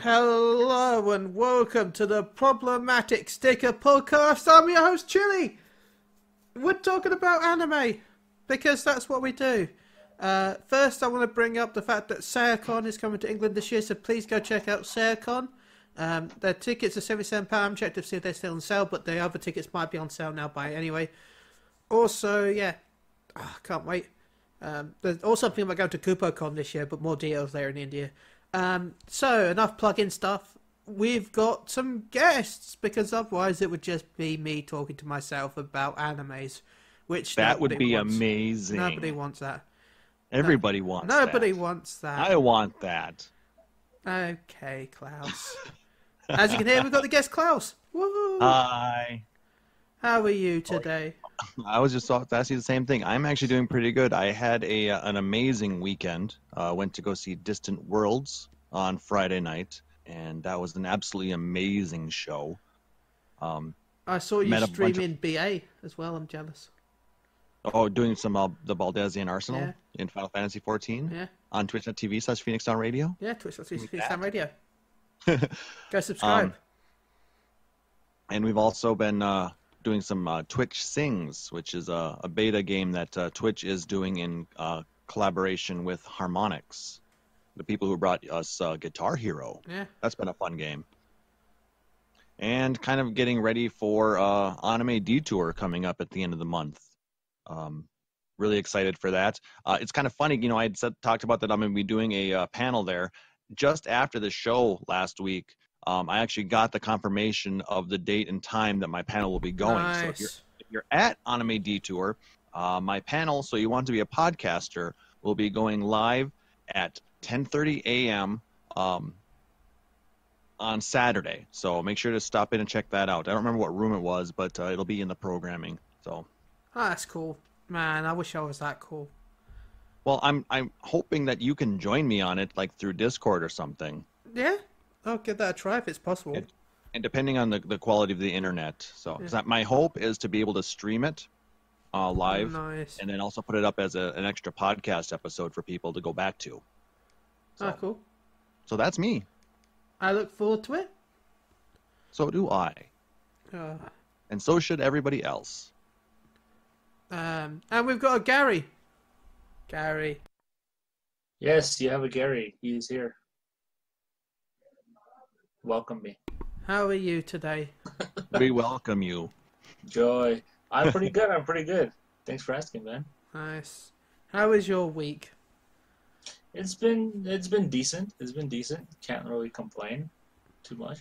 Hello and welcome to the Problematic Sticker Podcast. I'm your host, Chili. We're talking about anime because that's what we do. First, I want to bring up the fact that ChilleKlaussTimGarri is coming to England this year, so please go check out ChilleKlaussTimGarri. Their tickets are £77. Check to see if they're still on sale, but the other tickets might be on sale now by anyway. Also, yeah, can't wait. There's also something about going to KupoCon this year, but more details there in India. So, enough plug-in stuff. We've got some guests, because otherwise it would just be me talking to myself about animes, which that would be wants. amazing. Nobody wants that. Everybody wants that. Nobody wants that. I want that. Okay, Klaus. As you can hear, we've got the guest Klaus. Woo! Hi. How are you today? I was just thought to ask you the same thing. I'm actually doing pretty good. I had an amazing weekend. Went to go see Distant Worlds on Friday night, and that was an absolutely amazing show. I saw you streaming BA as well. I'm jealous. Oh, doing some the Baldezian Arsenal in Final Fantasy 14? Yeah. On twitch.tv/Phoenix Down Radio? Yeah, twitch.tv/Phoenix Down Radio. Go subscribe. And we've also been doing some Twitch Sings, which is a beta game that Twitch is doing in collaboration with Harmonix, the people who brought us Guitar Hero. Yeah. That's been a fun game. And kind of getting ready for Anime Detour coming up at the end of the month. Really excited for that. It's kind of funny, I had talked about that I'm going to be doing a panel there. Just after the show last week, I actually got the confirmation of the date and time that my panel will be going. Nice. So if you're at Anime Detour, my panel, So You Want to Be a Podcaster, will be going live at 10:30 a.m. On Saturday. So make sure to stop in and check that out. I don't remember what room it was, but it'll be in the programming. So. Oh, that's cool. Man, I wish I was that cool. Well, I'm hoping that you can join me on it, like through Discord or something. Yeah, I'll give that a try if it's possible. And depending on the quality of the internet. So, 'cause my hope is to be able to stream it live, Nice. and then also put it up as an extra podcast episode for people to go back to. So, cool. So that's me. I look forward to it. So do I. And so should everybody else. And we've got a Gary. Gary. Yes, you have a Gary. He's here. Welcome me. How are you today? We welcome you. Joy. I'm pretty good. I'm pretty good. Thanks for asking, man. Nice. How is your week? It's been decent. It's been decent. Can't really complain too much.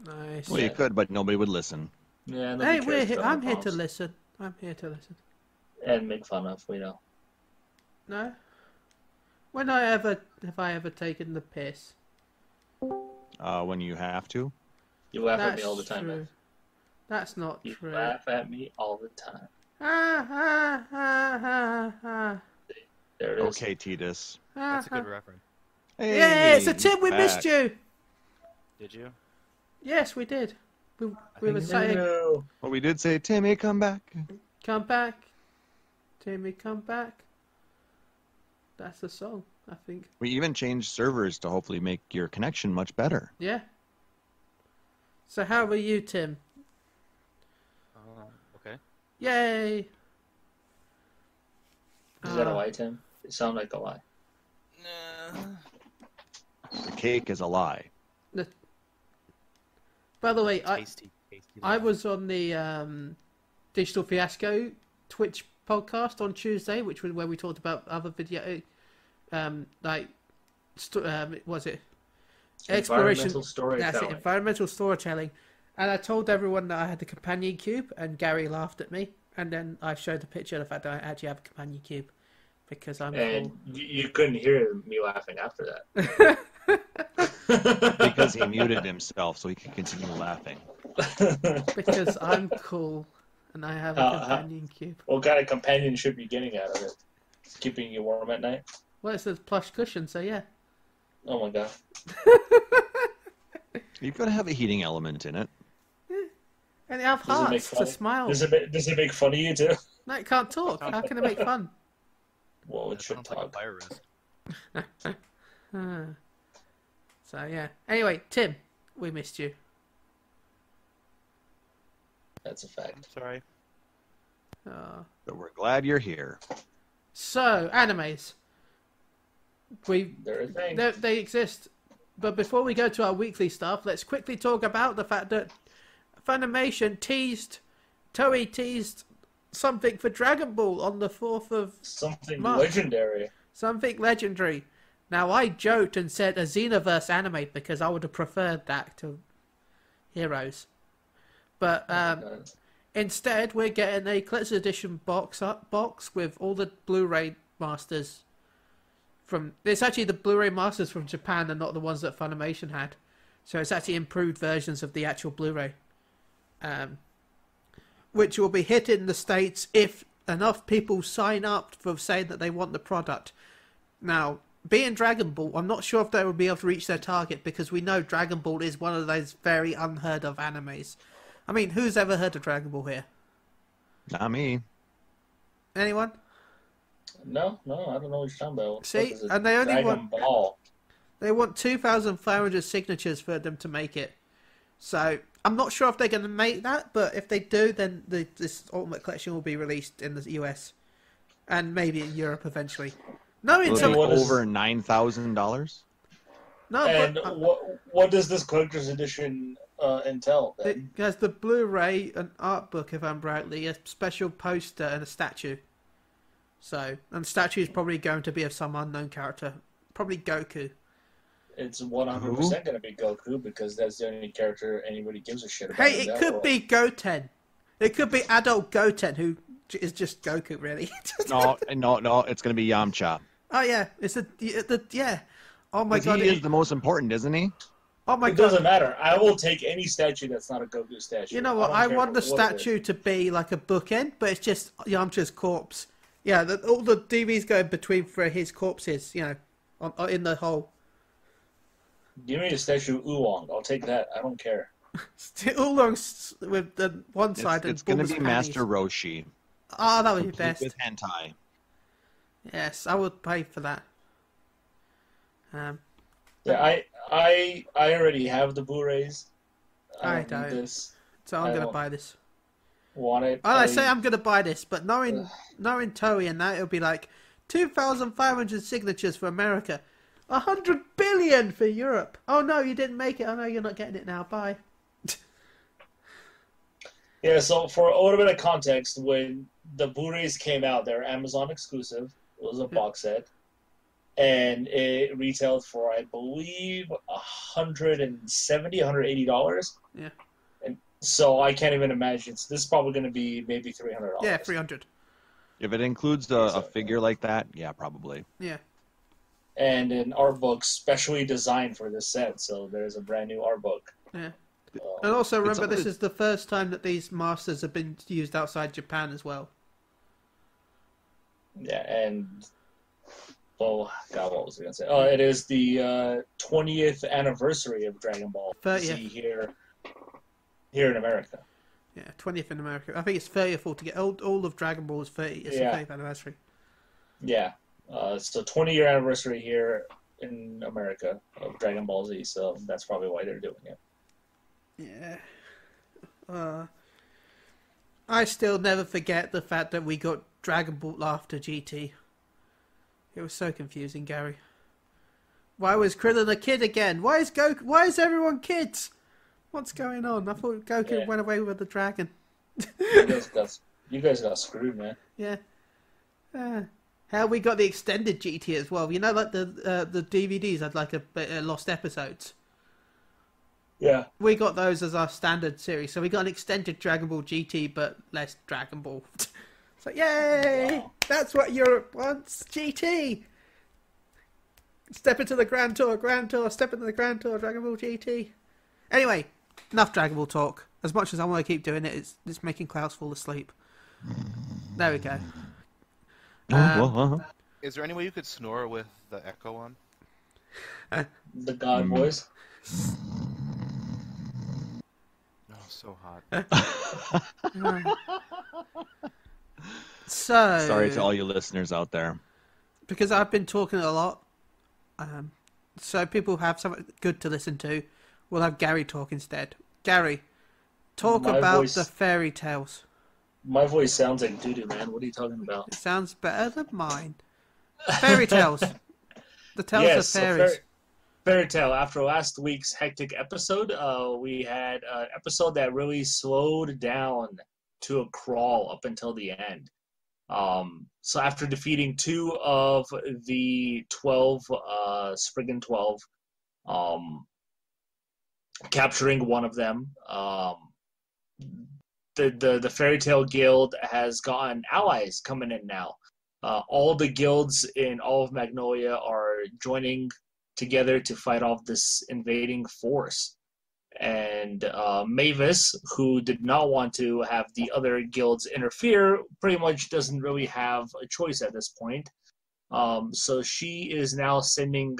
Nice. Well, you could, but nobody would listen. Yeah. Hey, I'm here to listen. I'm here to listen. And make fun of, No? When have I ever taken the piss? When you have to. You laugh at me all the time, true. man. That's not You true. laugh at me all the time. There it is. Okay, Titus. That's a good reference. Hey, Yeah, it's a Tim. We back. missed you. Did you? Yes, we did. We were saying, No. Well, we did say, Timmy, come back. come back. Timmy, come back. That's the song, I think. We even changed servers to hopefully make your connection much better. Yeah. So how are you, Tim? Okay. Yay. Is that a lie, Tim? It sounds like a lie. The cake is a lie. By the way, Tasty I was on the Digital Fiasco Twitch podcast on Tuesday, which was where we talked about other video, was it exploration? Environmental storytelling. That's it, environmental storytelling. And I told everyone that I had the companion cube, and Gary laughed at me. And then I showed the picture of the fact that I actually have a companion cube because I'm And cool. you couldn't hear me laughing after that. Because he muted himself so he could continue laughing. Because I'm cool and I have a companion cube. What kind of companionship are you getting out of it? Keeping you warm at night? Well, it's a plush cushion, so yeah. Oh my god. You've got to have a heating element in it. And they have Does it make hearts to fun? smile. Does it make fun of you too? No, it can't talk. How can it make fun? Well, it That should sounds like a talk. virus. So So yeah. Anyway, Tim, we missed you. That's a fact. Sorry. But we're glad you're here. So animes. They're a thing. They exist. But before we go to our weekly stuff, let's quickly talk about the fact that Funimation Toei teased something for Dragon Ball on the 4th of Something March. legendary. Something legendary. Now, I joked and said a Xenoverse anime because I would have preferred that to Heroes. But instead, we're getting a collector's edition box with all the Blu-ray masters. It's actually the Blu-ray masters from Japan and not the ones that Funimation had. So it's actually improved versions of the actual Blu-ray. Which will be hitting the States if enough people sign up for saying that they want the product. Now, being Dragon Ball, I'm not sure if they will be able to reach their target because we know Dragon Ball is one of those very unheard of animes. I mean, who's ever heard of Dragon Ball here? Not me. Anyone? No, I don't know what you're talking about. See, and they only Dragon Ball. They want 2,500 signatures for them to make it. So I'm not sure if they're going to make that, but if they do, then this Ultimate Collection will be released in the US and maybe in Europe eventually. No, Will it's it be over $9,000? No, And but what does this collector's edition entail? it Then? has the Blu-ray, an art book, if I'm rightly, a special poster, and a statue. So, and the statue is probably going to be of some unknown character, probably Goku. It's 100% going to be Goku because that's the only character anybody gives a shit about. Hey, it could be Goten. It could be adult Goten, who is just Goku, really. No, it's going to be Yamcha. Oh yeah, it's yeah. Oh my god, He is the most important, isn't he? Oh my It god. doesn't matter. I will take any statue that's not a Goku statue. You know what? I don't care want the what it is. statue to be like a bookend, but it's just Yamcha's corpse. Yeah, all the DVs go in between for his corpses, you know, in the hole. Give me a statue of Oolong. I'll take that. I don't care. Oolong with the one side It's and going to Bulma's be panties. Master Roshi. Oh, that would be Complete best. with hentai. Yes, I would pay for that. Yeah, I already have the Blu-rays. I need don't. This. So I'm I going to don't buy this. Want it? I say I'm going to buy this, but knowing Toei and that, it'll be like 2,500 signatures for America. 100 billion for Europe. Oh no, you didn't make it. Oh no, you're not getting it now. Bye. Yeah, so for a little bit of context, when the Blu-rays came out, they're Amazon exclusive. It was a box set. And it retailed for, I believe, $170, $180. Yeah. And so I can't even imagine. So this is probably going to be maybe $300. Yeah, 300. If it includes a figure like that, yeah, probably. Yeah. And an art book specially designed for this set. So there's a brand new art book. Yeah. And also remember, always- this is the first time that these masters have been used outside Japan as well. Yeah, and oh god, what was I gonna say? Oh, it is the 20th anniversary of Dragon Ball 30th. Z here in America. Yeah, 20th in America. I think it's 30th altogether. All of Dragon Ball is 30. It's the 30th anniversary. Yeah, it's the 20-year anniversary here in America of Dragon Ball Z, so that's probably why they're doing it. Yeah. I still never forget the fact that we got Dragon Ball after GT. It was so confusing, Gary. Why was Krillin a kid again? Why is Why is everyone kids? What's going on? I thought Goku went away with the dragon. You guys got screwed, man. Yeah. How we got the extended GT as well. You know, like the DVDs had like a lost episodes. Yeah. We got those as our standard series, so we got an extended Dragon Ball GT, but less Dragon Ball. So yay! Wow. That's what Europe wants. GT. Step into the Grand Tour. Step into the Grand Tour. Dragon Ball GT. Anyway, enough Dragon Ball talk. As much as I want to keep doing it, it's making Klaus fall asleep. There we go. Is there any way you could snore with the echo on? The God voice. Oh, so hot. So sorry to all you listeners out there. Because I've been talking a lot, so people have something good to listen to, we'll have Gary talk instead. Gary, talk My about voice- the fairy tales. My voice sounds like doo-doo, man. What are you talking about? It sounds better than mine. Fairy tales. The tales Yes, of so fairies. Fairy tale. After last week's hectic episode, we had an episode that really slowed down to a crawl up until the end. So after defeating 2 of the 12 Spriggan 12, capturing one of them, the Fairy Tale Guild has gotten allies coming in now. All the guilds in all of Magnolia are joining together to fight off this invading force. And Mavis, who did not want to have the other guilds interfere, pretty much doesn't really have a choice at this point. So she is now sending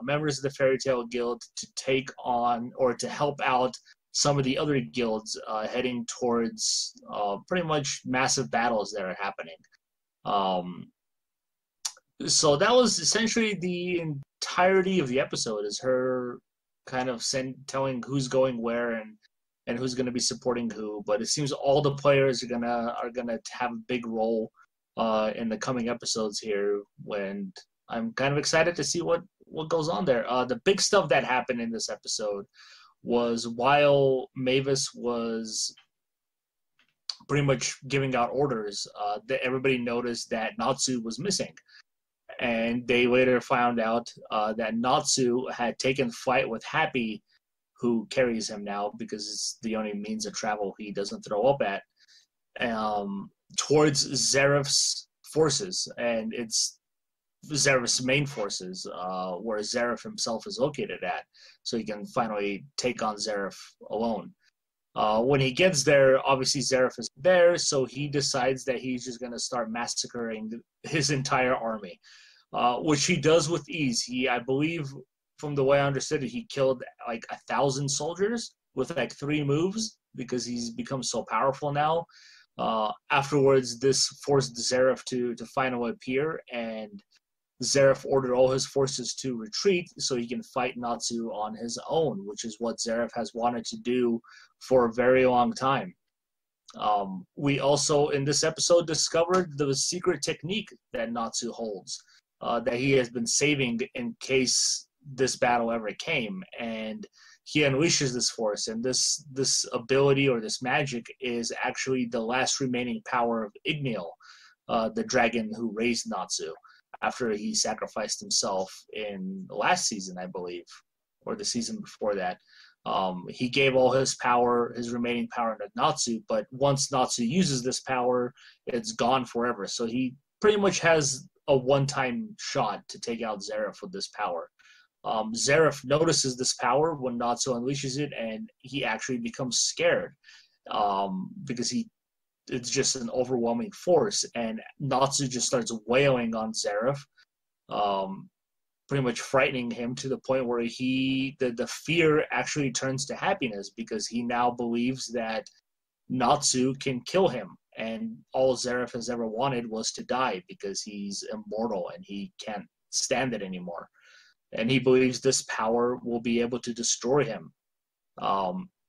members of the Fairy Tale Guild to take on or to help out some of the other guilds heading towards pretty much massive battles that are happening. So that was essentially the entirety of the episode, is her kind of telling who's going where and who's going to be supporting who. But it seems all the players are gonna have a big role in the coming episodes here. When I'm kind of excited to see what goes on there. The big stuff that happened in this episode was while Mavis was pretty much giving out orders, that everybody noticed that Natsu was missing. And they later found out that Natsu had taken flight with Happy, who carries him now because it's the only means of travel he doesn't throw up at, towards Zeref's forces. And it's Zeref's main forces, where Zeref himself is located at, so he can finally take on Zeref alone. When he gets there, obviously Zeref is there, so he decides that he's just going to start massacring his entire army, which he does with ease. I believe, from the way I understood it, he killed like 1,000 soldiers with like 3 moves because he's become so powerful now. Afterwards, this forced Zeref to finally appear, and Zeref ordered all his forces to retreat so he can fight Natsu on his own, which is what Zeref has wanted to do for a very long time. We also, in this episode, discovered the secret technique that Natsu holds, that he has been saving in case this battle ever came, and he unleashes this force, and this ability or this magic is actually the last remaining power of Igniel, the dragon who raised Natsu after he sacrificed himself in last season, I believe, or the season before that. He gave all his power, his remaining power, to Natsu, but once Natsu uses this power, it's gone forever. So he pretty much has a one-time shot to take out Zeref with this power. Zeref notices this power when Natsu unleashes it, and he actually becomes scared because it's just an overwhelming force, and Natsu just starts wailing on Zeref, pretty much frightening him to the point where the fear actually turns to happiness because he now believes that Natsu can kill him, and all Zeref has ever wanted was to die because he's immortal and he can't stand it anymore. And he believes this power will be able to destroy him.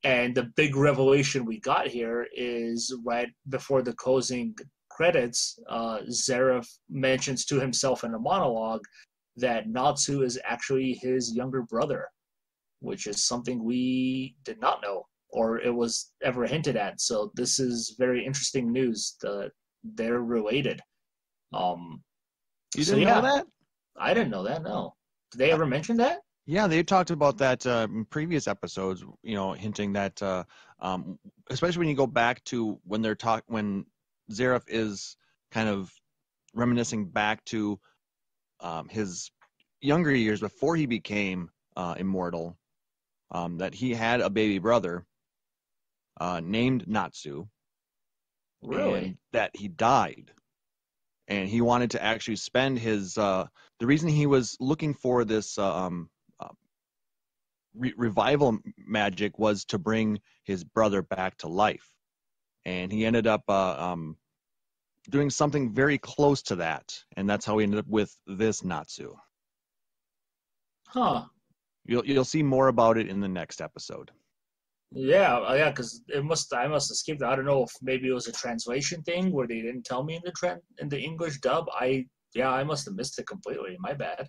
And the big revelation we got here is right before the closing credits, Zeref mentions to himself in a monologue that Natsu is actually his younger brother, which is something we did not know or it was ever hinted at. So this is very interesting news that they're related. You didn't know that? I didn't know that, no. Did they ever mention that? Yeah, they talked about that in previous episodes, hinting that, especially when you go back to when when Zeref is kind of reminiscing back to his younger years before he became immortal, that he had a baby brother named Natsu. Really? And that he died. And he wanted to actually spend his, the reason he was looking for this revival magic was to bring his brother back to life. And he ended up doing something very close to that. And that's how he ended up with this Natsu. Huh. You'll see more about it in the next episode. Yeah, because I must have skipped it. I don't know if maybe it was a translation thing where they didn't tell me in the English dub. I must have missed it completely. My bad.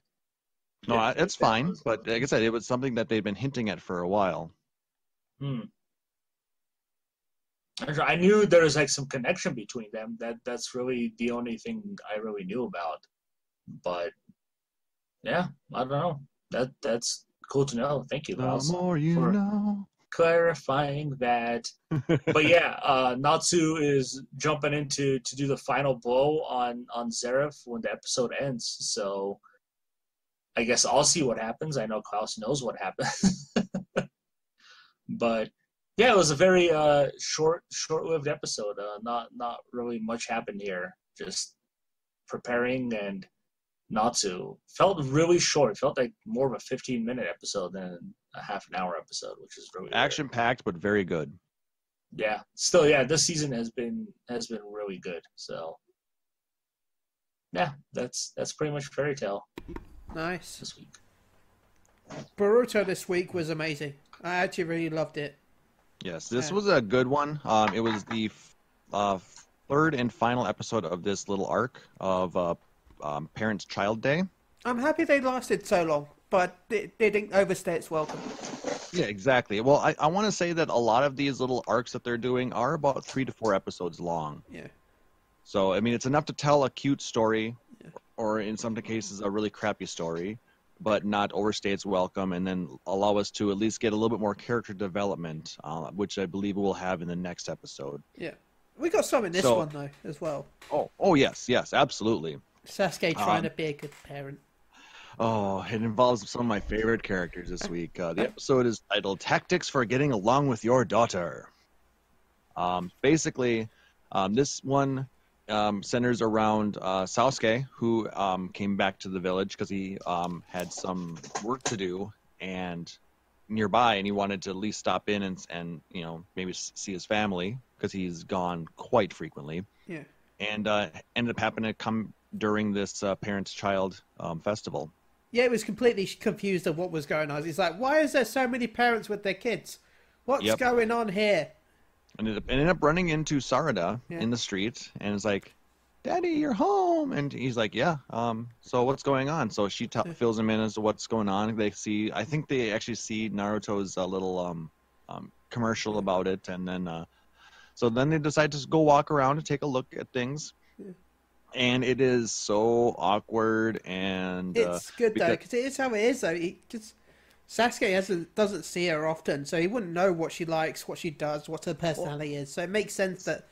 No, it's fine. was- But like I said, it was something that they've been hinting at for a while. Hmm. I knew there was like some connection between them. That's really the only thing I really knew about. But yeah, I don't know. That's cool to know. Thank you, The Klaus, more you for know. clarifying that. But yeah, Natsu is jumping into to do the final blow on Zeref when the episode ends. So I guess I'll see what happens. I know Klaus knows what happens. But yeah, it was a very short-lived episode. Not really much happened here. Just preparing and Natsu felt really short. It felt like more of a 15-minute episode than a half an hour episode, which is really weird. Action-packed, but very good. Yeah. Still, yeah, this season has been really good. So yeah, that's pretty much Fairy Tail Nice. this week. Boruto this week was amazing. I actually really loved it. Yes, this Yeah. was a good one. It was the third and final episode of this little arc of Parents-Child Day. I'm happy they lasted so long, but they didn't overstay its welcome. Yeah, exactly. Well, I want to say that a lot of these little arcs that they're doing are about 3 to 4 episodes long. Yeah. So, I mean, it's enough to tell a cute story, Yeah. or in some cases, a really crappy story, but not overstay its welcome, and then allow us to at least get a little bit more character development, which I believe we'll have in the next episode. Yeah. We got some in this one, though, as well. Oh, yes, absolutely. Sasuke trying to be a good parent. Oh, it involves some of my favorite characters this week. The episode is titled "Tactics for Getting Along with Your Daughter." Basically, this one centers around Sasuke, who came back to the village because he had some work to do and nearby, and he wanted to at least stop in and maybe see his family because he's gone quite frequently. Yeah. And ended up happening to come during this parents-child festival. Yeah, it was completely confused of what was going on. He's like, why is there so many parents with their kids? What's going on here? And ended up running into Sarada in the street, and is like, "Daddy, you're home." And he's like, "Yeah. So what's going on?" So she fills him in as to what's going on. I think they actually see Naruto's little commercial about it, and then so then they decide to go walk around and take a look at things. Yeah. And it is so awkward, and it's good though, because it is how it is though. Because Sasuke doesn't see her often, so he wouldn't know what she likes, what she does, what her personality is. So it makes sense that,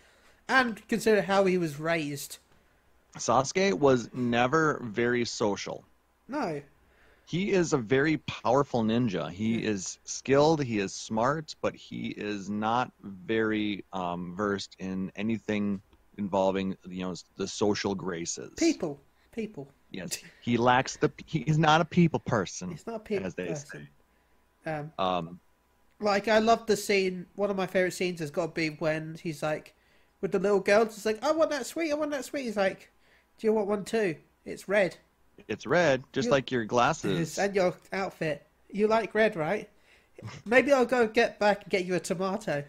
and consider how he was raised. Sasuke was never very social. No. He is a very powerful ninja. He is skilled, he is smart, but he is not very versed in anything involving the social graces. People. Yes, he lacks he's not a people person. He's not a people person. Like I love the scene. One of my favorite scenes has got to be when he's like with the little girl. He's like, "I want that sweet. I want that sweet." He's like, "Do you want one too? It's red." It's red, just like your glasses and your outfit. You like red, right? Maybe I'll go back and get you a tomato.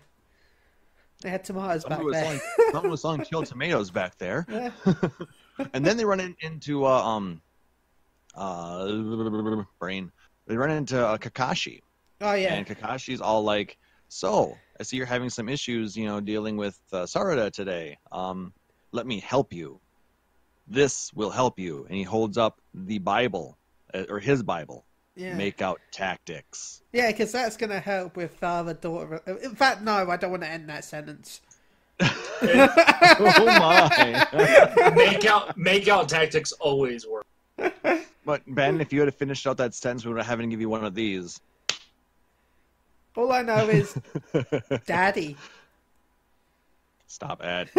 They had tomatoes back there. Someone was selling chilled tomatoes back there. Yeah. And then they run into brain. They run into Kakashi. Oh yeah. And Kakashi's all like, "So I see you're having some issues, dealing with Sarada today. Let me help you. This will help you." And he holds up the Bible, or his Bible. Yeah. Make out tactics. Yeah, because that's going to help with father-daughter. In fact, no, I don't want to end that sentence. Oh my! Make out tactics always work. But Ben, if you had finished out that sentence, we would have to give you one of these. All I know is, Daddy. Stop it.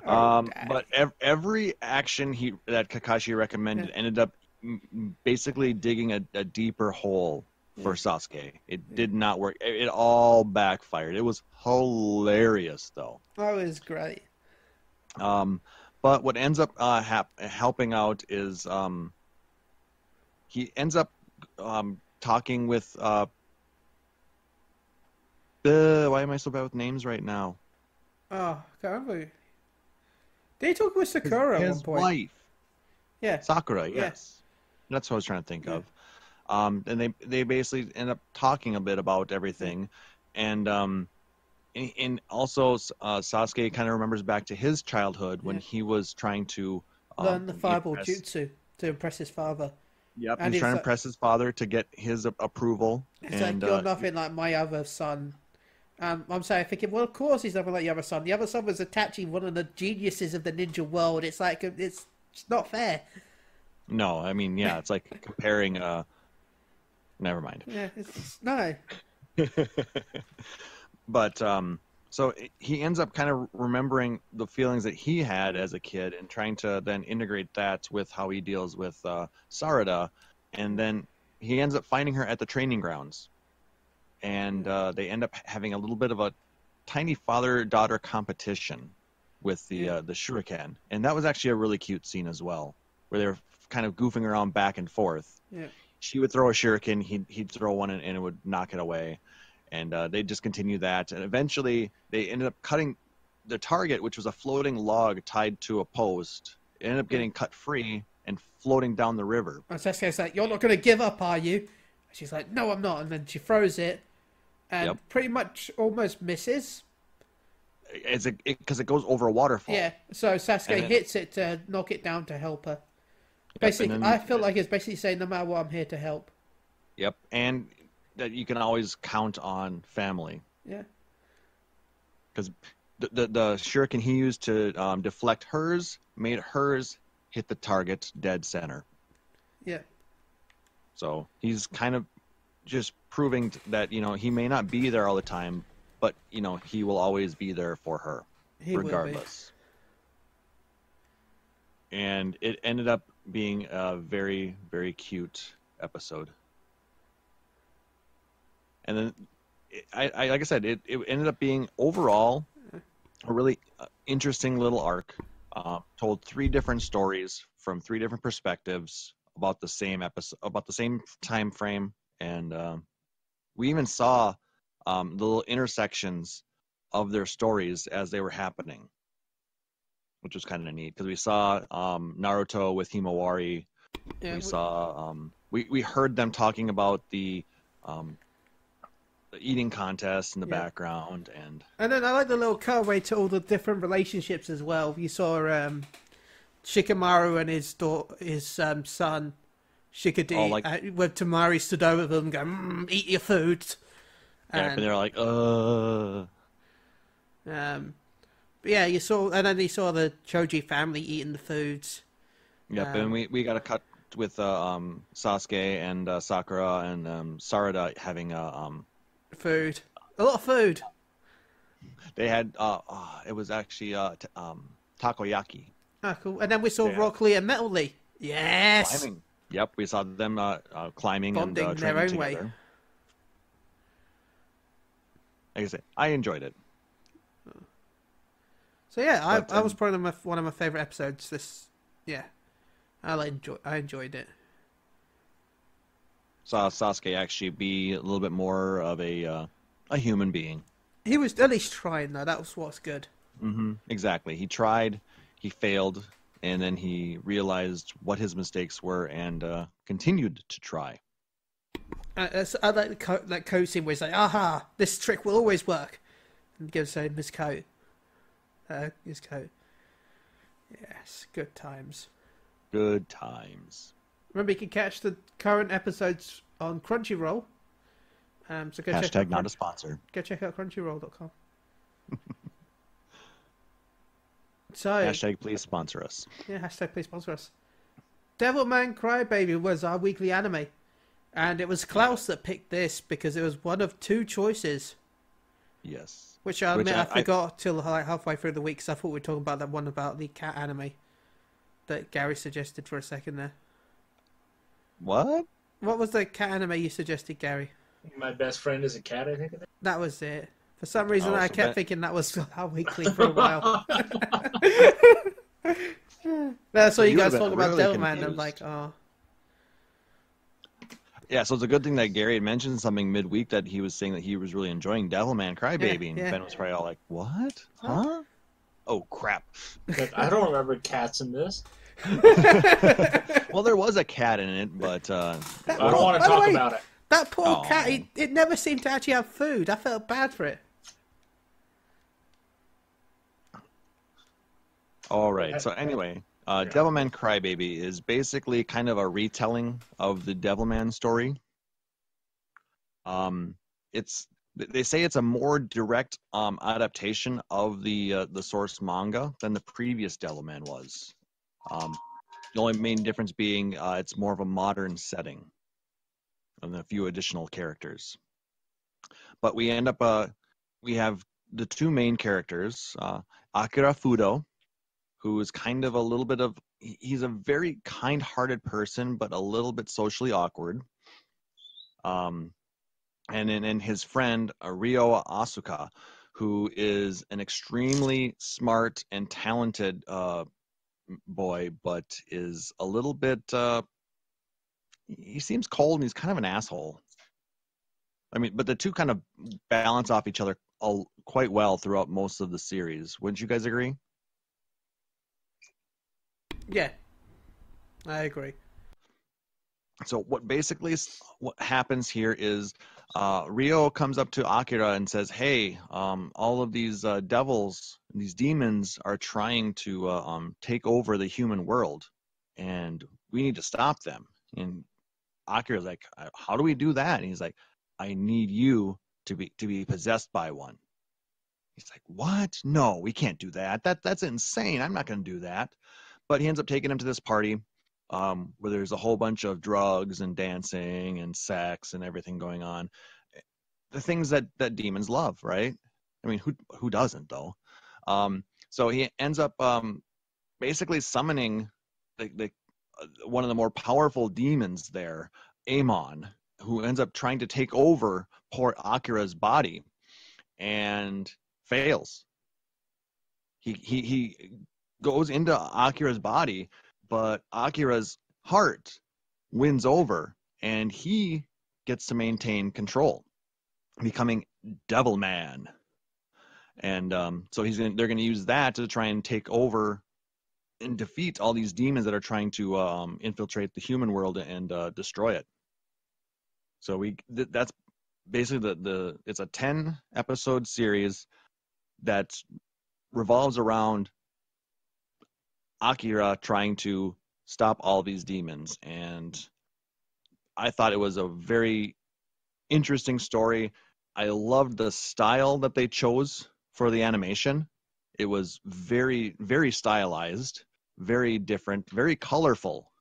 But every action that Kakashi recommended ended up basically digging a deeper hole for Sasuke. It did not work. It all backfired. It was hilarious, though. That was great. But what ends up helping out is he ends up talking with why am I so bad with names right now? Oh, I can't remember. Did he talk with Sakura at one His point? wife. Yeah. Sakura, yes. That's what I was trying to think of. And they basically end up talking a bit about everything. And also Sasuke kind of remembers back to his childhood when he was trying to learn the fireball jutsu to impress his father. Yep, And he's trying to impress his father to get his approval. It's and like, you're nothing like my other son. I'm saying, thinking, well, of course he's nothing like your other son. The other son was attaching one of the geniuses of the ninja world. It's like, it's not fair. No, I mean, yeah, it's like comparing. Never mind. Yeah, it's no. But so he ends up kind of remembering the feelings that he had as a kid and trying to then integrate that with how he deals with Sarada, and then he ends up finding her at the training grounds. And they end up having a little bit of a tiny father-daughter competition with the shuriken. And that was actually a really cute scene as well, where they were kind of goofing around back and forth. Yeah. She would throw a shuriken, he'd throw one, and it would knock it away. And they just continued that. And eventually, they ended up cutting the target, which was a floating log tied to a post. It ended up getting cut free and floating down the river. And Sasuke's like, you're not going to give up, are you? And she's like, no, I'm not. And then she throws it. And pretty much almost misses. Because it goes over a waterfall. Yeah, so Sasuke hits it to knock it down to help her. Basically, I feel like it's basically saying, no matter what, I'm here to help. Yep, and that you can always count on family. Yeah. Because the shuriken he used to deflect hers made hers hit the target dead center. Yeah. So he's kind of just proving that, he may not be there all the time, but, he will always be there for her, regardless. And it ended up being a very, very cute episode. And then, like I said, it ended up being overall a really interesting little arc. Told 3 different stories from 3 different perspectives about the same episode, about the same time frame. And we even saw the little intersections of their stories as they were happening, which was kind of neat because we saw Naruto with Himawari. Yeah, we saw we heard them talking about the eating contest in the background, and then I like the little cutaway to all the different relationships as well. You saw Shikamaru and his son Shikadi, where Tamari stood over them going, eat your food. And they're like, But yeah, you saw the Choji family eating the foods. Yep, and we got a cut with Sasuke and Sakura and Sarada having food. A lot of food. They had it was actually takoyaki. Ah, cool. And then we saw Rock Lee and Metal Lee. Yes. Climbing. Yep, we saw them climbing bonding and their own together. way. Like I said, I enjoyed it. So yeah, I was probably one of my favorite episodes. I enjoyed it. Saw Sasuke actually be a little bit more of a human being. He was at least trying though. That was what's good. Mm-hmm. Exactly. He tried, he failed, and then he realized what his mistakes were and continued to try. I like that coat scene where he's like, "Aha! This trick will always work," and gives him his coat. His coat. Yes, good times. Good times. Remember, you can catch the current episodes on Crunchyroll. So go check out not a sponsor. Go check out Crunchyroll.com. So hashtag please sponsor us. Yeah, hashtag please sponsor us. Devilman Crybaby was our weekly anime. And it was Klaus that picked this because it was one of 2 choices. Yes. Which I admit I forgot till like halfway through the week because I thought we were talking about that one about the cat anime that Gary suggested for a second there. What? What was the cat anime you suggested, Gary? My Best Friend is a Cat, I think. That was it. For some reason, I kept thinking that was our weekly for a while. That's all you guys talk about Devilman. I'm like, oh. Yeah, so it's a good thing that Gary had mentioned something midweek that he was saying that he was really enjoying Devilman Crybaby, and Yeah. Ben was probably all like, "What? Huh? Oh crap!" Like, I don't remember cats in this. Well, there was a cat in it, but I don't want to talk about it. That poor Oh. cat, it never seemed to actually have food. I felt bad for it. All right. So anyway, Devilman Crybaby is basically kind of a retelling of the Devilman story. They say it's a more direct adaptation of the source manga than the previous Devilman was. The only main difference being it's more of a modern setting and a few additional characters. But we end up we have the two main characters, Akira Fudo, who is kind of a little bit of, he's a very kind-hearted person, but a little bit socially awkward. And then his friend, Ryo Asuka, who is an extremely smart and talented boy, but is a little bit, he seems cold and he's kind of an asshole. I mean, but the two kind of balance off each other quite well throughout most of the series. Wouldn't you guys agree? Yeah, I agree. So what happens here is Ryo comes up to Akira and says, "Hey, all of these devils, these demons are trying to take over the human world, and we need to stop them." And Akira's like, "How do we do that?" And he's like, "I need you to be possessed by one." He's like, "What? No, we can't do that. That's insane. I'm not going to do that." But he ends up taking him to this party where there's a whole bunch of drugs and dancing and sex and everything going on. The things that demons love, right? I mean, who doesn't, though? So he ends up basically summoning the one of the more powerful demons there, Amon, who ends up trying to take over poor Akira's body and fails. He goes into Akira's body, but Akira's heart wins over, and he gets to maintain control, becoming Devilman. And so they're going to use that to try and take over and defeat all these demons that are trying to infiltrate the human world and destroy it. So that's basically it's a 10 episode series that revolves around Akira trying to stop all these demons, and I thought it was a very interesting story. I loved the style that they chose for the animation. It was very, very stylized, very different, very colorful.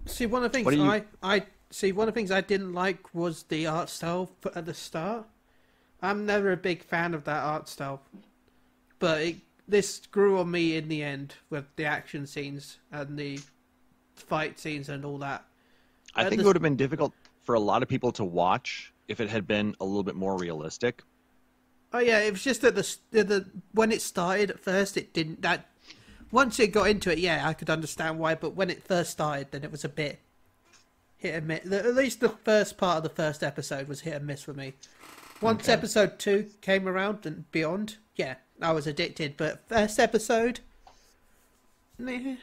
See, one of the things I didn't like was the art style at the start. I'm never a big fan of that art style, but this grew on me in the end with the action scenes and the fight scenes and all that. I think it would have been difficult for a lot of people to watch if it had been a little bit more realistic. Oh yeah, it was just that when it started at first, it didn't. That once it got into it, yeah, I could understand why. But when it first started, then it was a bit hit and miss. At least the first part of the first episode was hit and miss for me. Once episode 2 came around and beyond, yeah, I was addicted. But first episode, yeah.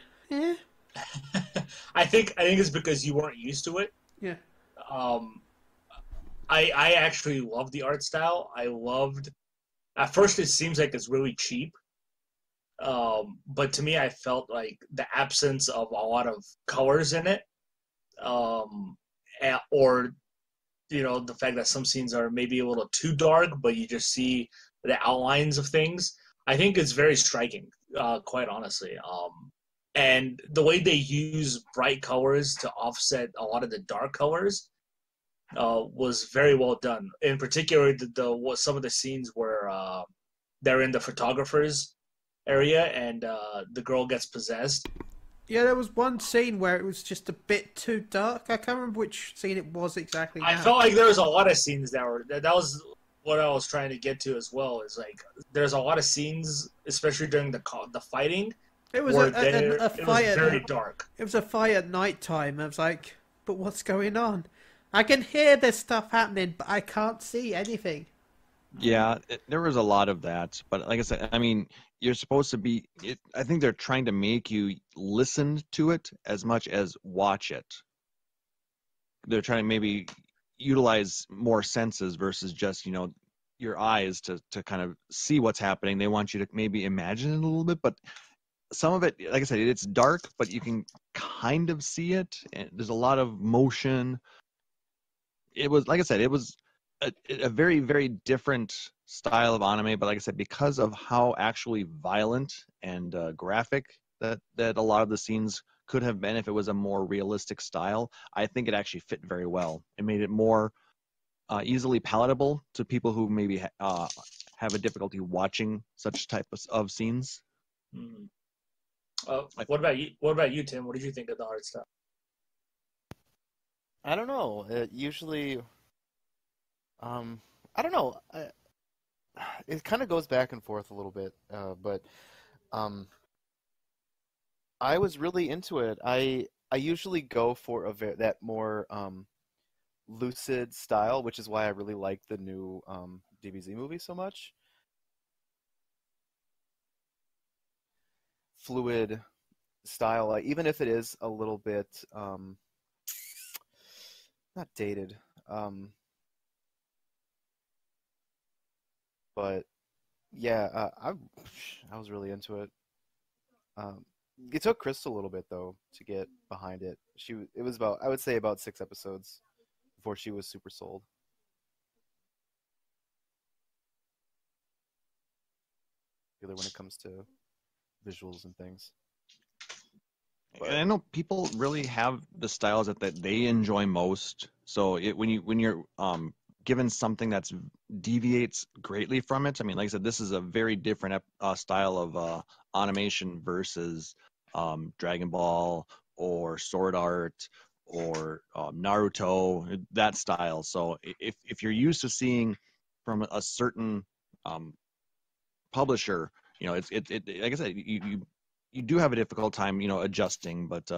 I think it's because you weren't used to it. Yeah. I actually loved the art style. At first it seems like it's really cheap. But to me, I felt like the absence of a lot of colors in it, or the fact that some scenes are maybe a little too dark, but you just see the outlines of things. I think it's very striking, quite honestly. And the way they use bright colors to offset a lot of the dark colors was very well done. In particular, some of the scenes where they're in the photographer's area and the girl gets possessed. Yeah, there was one scene where it was just a bit too dark. I can't remember which scene it was exactly now. I felt like there was a lot of scenes that was what I was trying to get to as well. Is like there's a lot of scenes, especially during the fighting, It was where a it was fight. very dark. It was a fight at night time. I was like, but what's going on? I can hear this stuff happening, but I can't see anything. Yeah, there was a lot of that, but like I said, I mean, you're supposed to be. I think they're trying to make you listen to it as much as watch it. They're trying to maybe utilize more senses versus just your eyes to kind of see what's happening. They want you to maybe imagine it a little bit, but some of it, like I said, it's dark, but you can kind of see it. And there's a lot of motion. It was, like I said, it was a very, very different style of anime. But like I said, because of how actually violent and graphic that a lot of the scenes could have been if it was a more realistic style, I think it actually fit very well. It made it more easily palatable to people who maybe have a difficulty watching such type of scenes. Mm. What about you? What about you, Tim? What did you think of the art style? I don't know. Usually, I don't know. It kind of goes back and forth a little bit, but I was really into it. I usually go for that more lucid style, which is why I really like the new DBZ movie so much. Fluid style, even if it is a little bit not dated, but yeah, I was really into it. It took Crystal a little bit though to get behind it. It was about, I would say, about 6 episodes before she was super sold. Either when it comes to visuals and things. And I know people really have the styles that they enjoy most. So when you're given something that's deviates greatly from it, I mean, like I said, this is a very different style of animation versus Dragon Ball or Sword Art or Naruto, that style. So if you're used to seeing from a certain publisher, it's like I said, you do have a difficult time, adjusting. But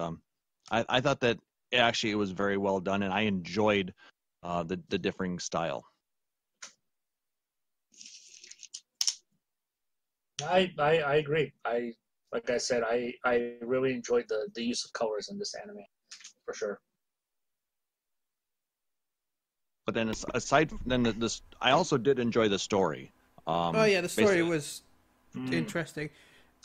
I thought that it was very well done, and I enjoyed the differing style. I agree. Like I said, I really enjoyed the use of colors in this anime, for sure. But then aside from this, I also did enjoy the story. The story was interesting.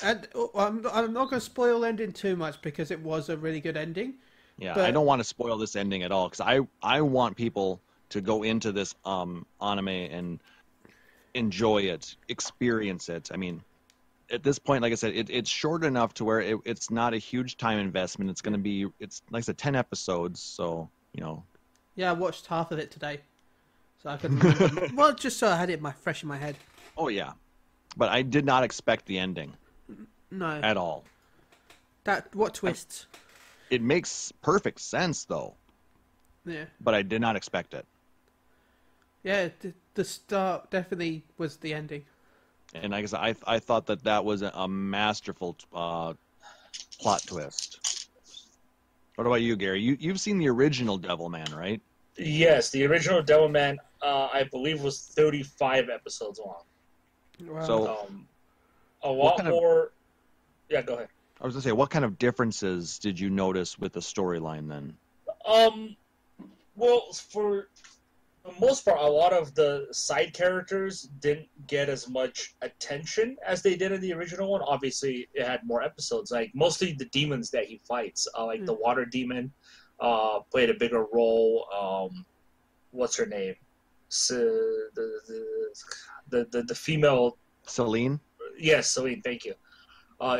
And I'm not going to spoil ending too much because it was a really good ending. Yeah, but... I don't want to spoil this ending at all because I want people to go into this anime and enjoy it, experience it. I mean, at this point, like I said, it's short enough to where it's not a huge time investment. It's like I said, 10 episodes, so Yeah, I watched half of it today, so I could remember. Well, just so I had it fresh in my head. Oh yeah, but I did not expect the ending. No. At all. What twists? It makes perfect sense though. Yeah. But I did not expect it. Yeah, the start definitely was the ending. And like I said, I thought that was a masterful plot twist. What about you, Gary? You've seen the original DevilMan, right? Yes, the original DevilMan, I believe, was 35 episodes long. Wow. So a lot more. Yeah, go ahead. I was gonna say, what kind of differences did you notice with the storyline then? Well, for the most part, a lot of the side characters didn't get as much attention as they did in the original one. Obviously, it had more episodes. Like mostly the demons that he fights, like the water demon, played a bigger role. What's her name? The female. Celine. Yes, Celine. Thank you.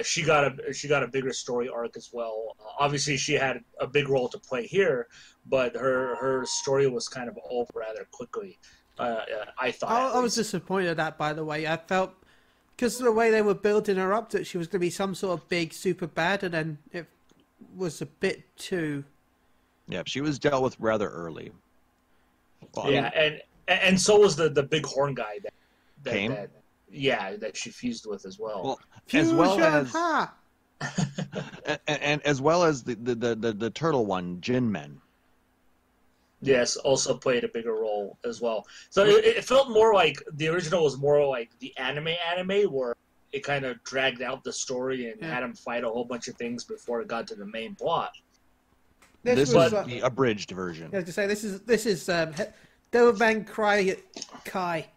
She got a bigger story arc as well. Obviously, she had a big role to play here, but her story was kind of over rather quickly. I thought. I was disappointed at that, by the way. I felt because of the way they were building her up that she was going to be some sort of big super bad, and then it was a bit too. Yeah, she was dealt with rather early. Well, yeah, and so was the big horn guy that Came? that she fused with as well. Well, as well as and as well as the turtle one, Jin Men. Yes, also played a bigger role as well. So it felt more like the original was more like the anime, where it kind of dragged out the story and had him fight a whole bunch of things before it got to the main plot. This was is the abridged version. I was to say this is DevilMan Kai.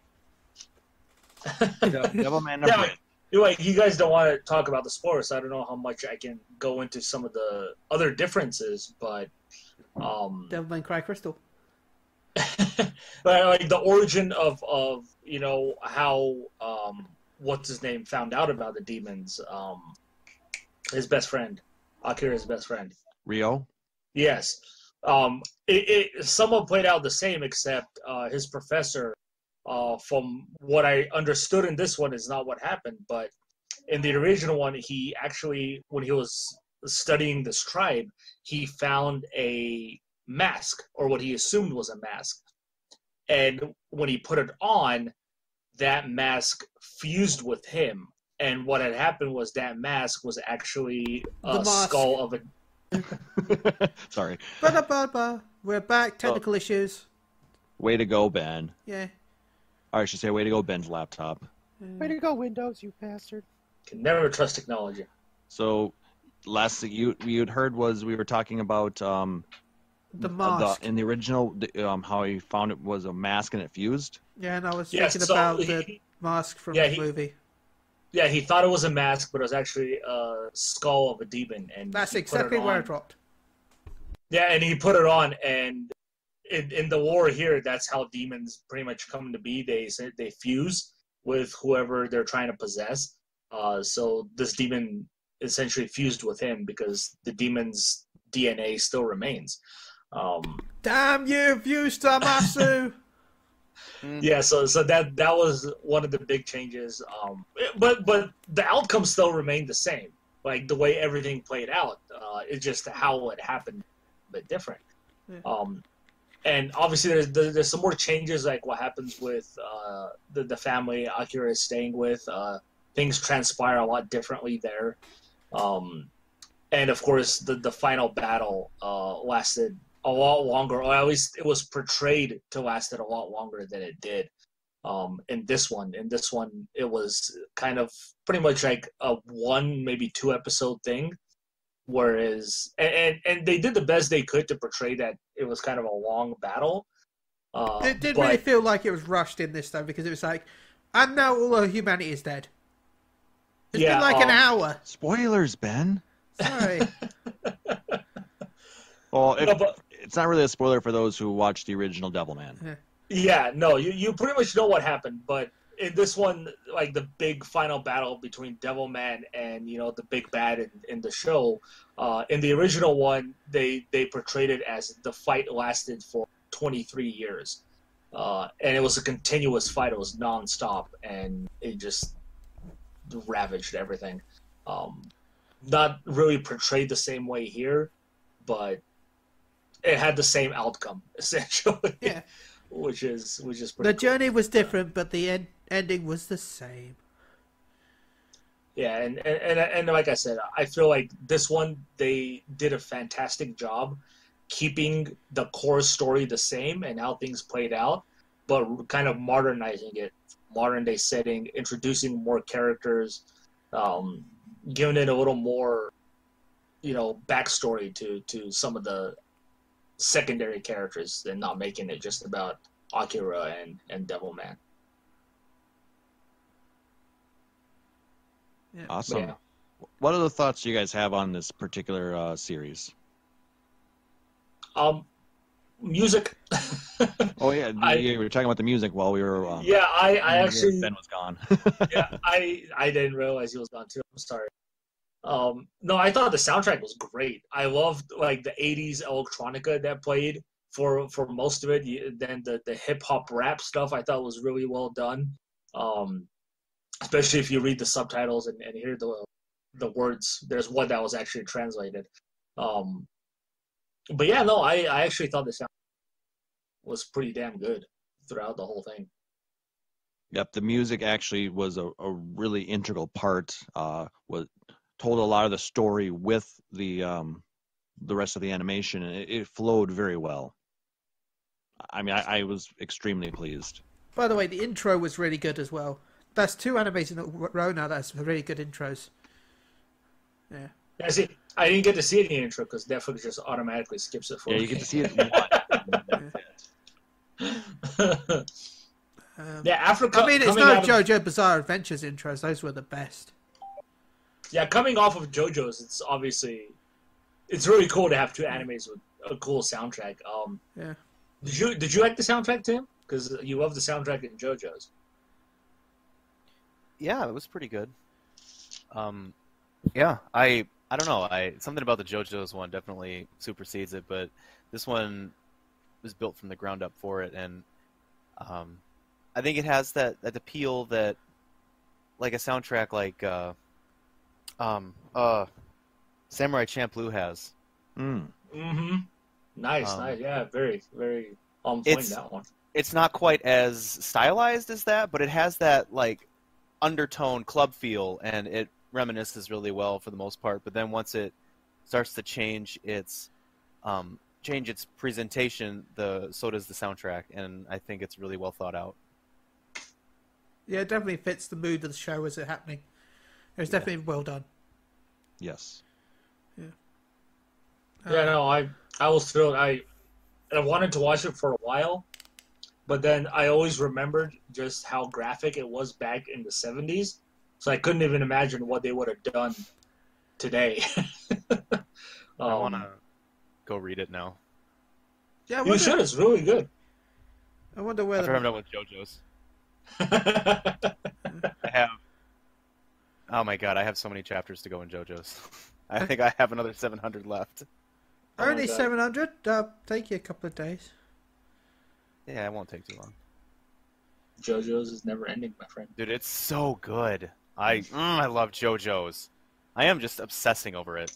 DevilMan Yeah, abridged. you guys don't want to talk about the spoilers, so I don't know how much I can go into some of the other differences, but DevilMan Cry Crystal. like the origin of how what's his name found out about the demons, his best friend, Akira's best friend. Rio? Yes. It somewhat played out the same, except his professor, from what I understood in this one, is not what happened. But in the original one, he actually, when he was studying this tribe, he found a mask, or what he assumed was a mask. And when he put it on, that mask fused with him. And what had happened was that mask was actually a skull of a... Sorry. We're back. Technical issues. Way to go, Ben. Yeah. Or I should say, way to go, Ben's laptop. Way to go, Windows, you bastard. Can never trust technology. So, last thing you'd heard was we were talking about the mask. in the original, how he found it was a mask and it fused. Yeah, and I was thinking about the mask from the movie. Yeah, he thought it was a mask, but it was actually a skull of a demon. And that's exactly where it dropped. Yeah, and he put it on, and in the war here, that's how demons pretty much come to be. They fuse with whoever they're trying to possess. So this demon essentially fused with him because the demon's DNA still remains. Damn you, Fuse Tamasu! Yeah, so that was one of the big changes. But the outcome still remained the same. Like the way everything played out, it's just how it happened a bit different. Yeah. And obviously there's some more changes, like what happens with the family Akira is staying with. Things transpire a lot differently there. And of course the final battle lasted a lot longer, or at least it was portrayed to lasted a lot longer than it did in this one. In this one, it was kind of pretty much like a 1, maybe 2 episode thing. Whereas, and they did the best they could to portray that it was kind of a long battle. It did really feel like it was rushed in this, though, because it was like, and now all of humanity is dead. It's been like an hour. Spoilers, Ben. Sorry. Well, it's not really a spoiler for those who watched the original DevilMan. Yeah, no, you pretty much know what happened, but in this one, like the big final battle between DevilMan and the big bad in the show, in the original one, they portrayed it as the fight lasted for 23 years, and it was a continuous fight. It was nonstop, and it just ravaged everything. Not really portrayed the same way here, but it had the same outcome essentially. Yeah. Which is pretty the journey was different, but the ending was the same. Yeah, and like I said, I feel like this one they did a fantastic job keeping the core story the same and how things played out, but kind of modernizing it, modern day setting, introducing more characters, giving it a little more, backstory to some of the secondary characters and not making it just about Akira and DevilMan. Yeah. Awesome. Yeah. What other thoughts do you guys have on this particular series? Music. Oh yeah, we were talking about the music while we were. I actually Ben was gone. Yeah, I didn't realize he was gone too. I'm sorry. No, I thought the soundtrack was great. I loved like the 80s electronica that played for most of it. Then the hip hop rap stuff I thought was really well done. Especially if you read the subtitles and hear the words. There's one that was actually translated. But yeah, no, I actually thought the sound was pretty damn good throughout the whole thing. Yep, the music actually was a really integral part. told a lot of the story with the rest of the animation, and it flowed very well. I mean, I was extremely pleased. By the way, the intro was really good as well. That's 2 animes in a row now. That's really good intros. Yeah. Yeah, see, I didn't get to see any intro because Netflix just automatically skips it for me. Yeah, you get to see it. Yeah, Africa. I mean, it's no JoJo Bizarre Adventures intros. Those were the best. Yeah, coming off of JoJo's, it's really cool to have 2 animes with a cool soundtrack. Yeah. Did you like the soundtrack, Tim? Because you love the soundtrack in JoJo's. Yeah, it was pretty good. Yeah, I don't know. Something about the JoJo's one definitely supersedes it, but this one was built from the ground up for it, and I think it has that appeal that, like a soundtrack like Samurai Champloo has. Mm-hmm. Nice. Yeah, very, very on point, that one. It's not quite as stylized as that, but it has that like undertone club feel, and it reminisces really well for the most part. But then once it starts to change its presentation, so does the soundtrack, and I think it's really well thought out. Yeah, it definitely fits the mood of the show as it's happening. It was definitely well done. Yes. Yeah. Yeah, no, I was thrilled. I wanted to watch it for a while, but then I always remembered just how graphic it was back in the 70s, so I couldn't even imagine what they would have done today. I want to go read it now. Yeah, you should. It's really good. I wonder where. After I'm done with JoJo's. I have. Oh my god, I have so many chapters to go in JoJo's. I think I have another 700 left. Only 700? Take you a couple of days. Yeah, it won't take too long. JoJo's is never ending, my friend. Dude, it's so good. I love JoJo's. I am just obsessing over it.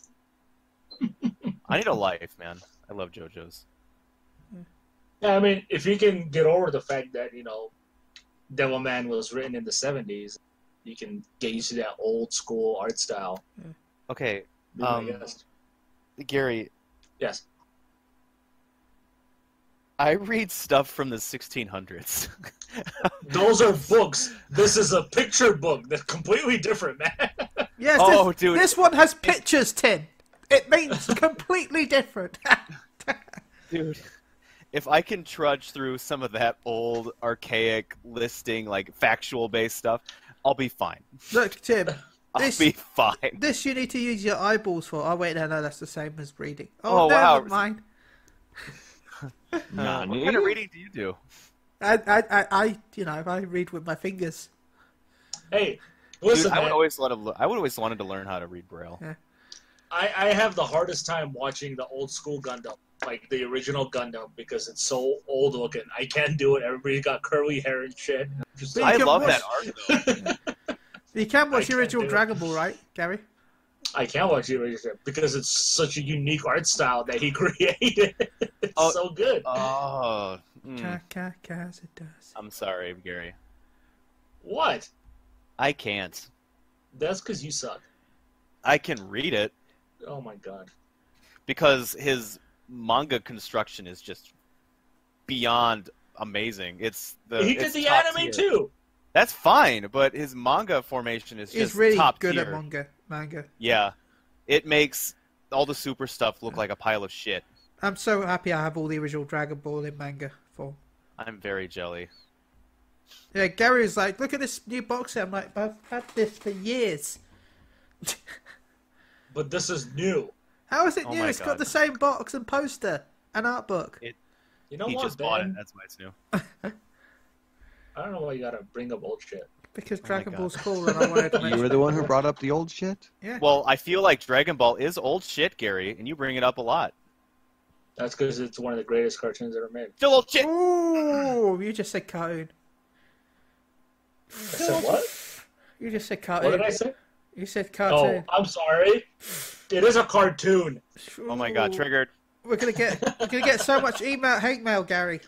I need a life, man. I love JoJo's. Yeah, I mean, if you can get over the fact that, DevilMan was written in the 70s, you can get used to that old school art style. Okay, Yes. Gary. Yes. I read stuff from the 1600s. Those are books. This is a picture book. That's completely different, man. Yes, dude. This one has pictures, Tim. It means completely different. Dude, if I can trudge through some of that old, archaic listing, like factual-based stuff, I'll be fine. Look, Tim. I'll be fine. This you need to use your eyeballs for. Oh, wait, no, that's the same as reading. Oh wow. Never mind. What kind of reading do you do? I read with my fingers. Hey, listen, dude, I would always wanted to learn how to read Braille. Yeah. I have the hardest time watching the old school Gundam, like the original Gundam, because it's so old looking. I can't do it. Everybody got curly hair and shit. I love that art, though. You can watch the original Dragon Ball, right, Gary? I can't watch the original because it's such a unique art style that he created. It's so good. Oh. I'm sorry, Gary. What? I can't. That's because you suck. I can read it. Oh my god. Because his manga construction is just beyond amazing. He did the anime too. That's fine, but his manga formation is just really top good tier. At manga. Yeah. It makes all the super stuff look like a pile of shit. I'm so happy I have all the original Dragon Ball in manga form. I'm very jelly. Yeah, Gary was like, look at this new box set. I'm like, I've had this for years. But this is new. How is it new? It's got the same box and poster and art book. You know he what, just Ben? bought it. That's why it's new. I don't know why you gotta bring up old shit. Because Dragon Ball's cool and I wanted to mention You were the one who brought up the old shit? Yeah. Well, I feel like Dragon Ball is old shit, Gary, and you bring it up a lot. That's because it's one of the greatest cartoons ever made. Still old shit! Ooh, you just said cartoon. I said what? You just said cartoon. What did I say? You said cartoon. Oh, I'm sorry. It is a cartoon. Oh my god, triggered. We're gonna get so much hate mail, Gary.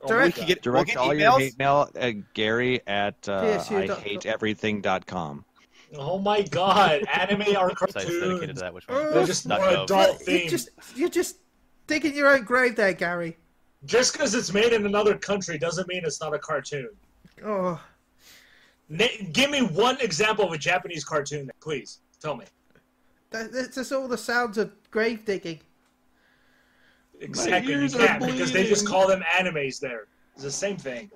Direct all your hate mail at Gary at PSU.com. IHateEverything.com. Oh my god, anime are Sites dedicated cartoons. to that. Which Oh, one? They're just more Duck adult You're themed. just digging your own grave there, Gary. Just because it's made in another country doesn't mean it's not a cartoon. Oh, Give me one example of a Japanese cartoon, please. Tell me. that's just all the sounds of grave digging. Exactly, you ears are can't because they just bleeding. call them animes there. It's the same thing.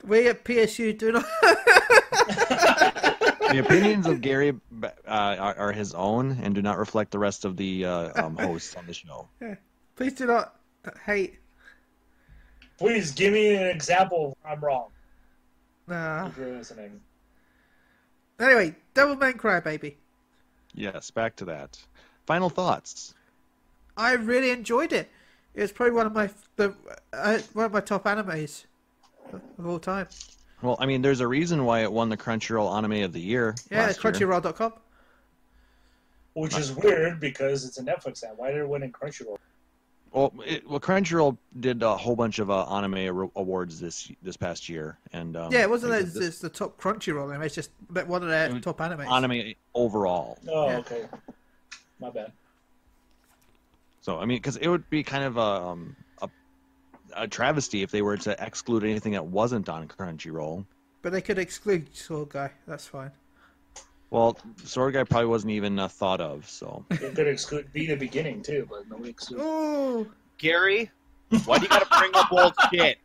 We at PSU do not. The opinions of Gary are his own and do not reflect the rest of the hosts on the show. Please do not hate. Please give me an example if I'm wrong. Nah. If you're listening. Anyway, DevilMan Crybaby. Yes, back to that. Final thoughts. I really enjoyed it. It was probably one of my top animes of all time. Well, I mean, there's a reason why it won the Crunchyroll Anime of the Year. Yeah, last year. Crunchyroll.com. Which is weird because it's a Netflix app. Why did it win in Crunchyroll? Well, Crunchyroll did a whole bunch of anime awards this past year, and Yeah, it wasn't they that did it's the top Crunchyroll anime. It's just one of their top animes. anime overall. Oh, Yeah. okay. My bad. So I mean, because it would be kind of a travesty if they were to exclude anything that wasn't on Crunchyroll. But they could exclude Sword Guy. That's fine. Well, Sword Guy probably wasn't even thought of. So It could exclude be the beginning too, but nobody excluded. Oh, Gary, why do you gotta bring up old shit?